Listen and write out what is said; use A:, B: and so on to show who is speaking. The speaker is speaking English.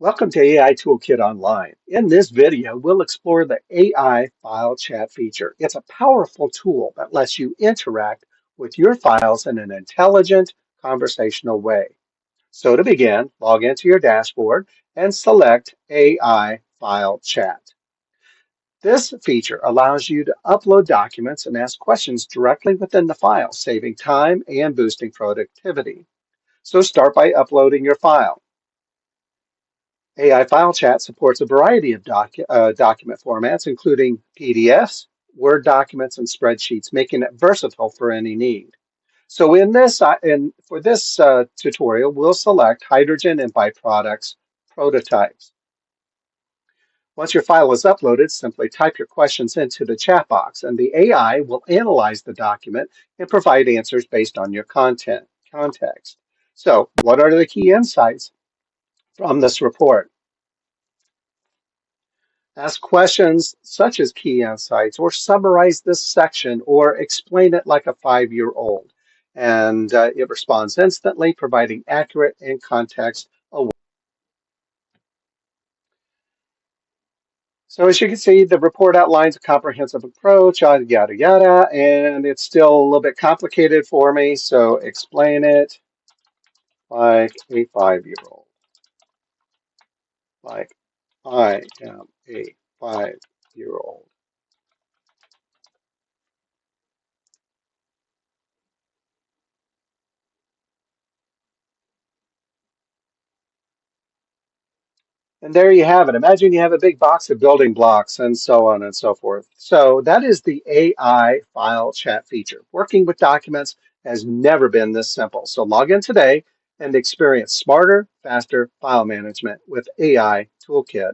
A: Welcome to AI Toolkit Online. In this video, we'll explore the AI file chat feature. It's a powerful tool that lets you interact with your files in an intelligent, conversational way. So to begin, log into your dashboard and select AI file chat. This feature allows you to upload documents and ask questions directly within the file, saving time and boosting productivity. So start by uploading your file. AI File Chat supports a variety of document formats, including PDFs, Word documents, and spreadsheets, making it versatile for any need. So for this tutorial, we'll select hydrogen and byproducts prototypes. Once your file is uploaded, simply type your questions into the chat box, and the AI will analyze the document and provide answers based on your context. So, what are the key insights from this report? Ask questions such as key insights or summarize this section or explain it like a 5-year-old. And it responds instantly, providing accurate and context aware. So as you can see, the report outlines a comprehensive approach, yada, yada, yada, and it's still a little bit complicated for me. So explain it like a 5-year-old, like I am a 5-year-old. And there you have it. Imagine you have a big box of building blocks and so on and so forth. So that is the AI file chat feature. Working with documents has never been this simple. So log in today and experience smarter, faster file management with AI Toolkit.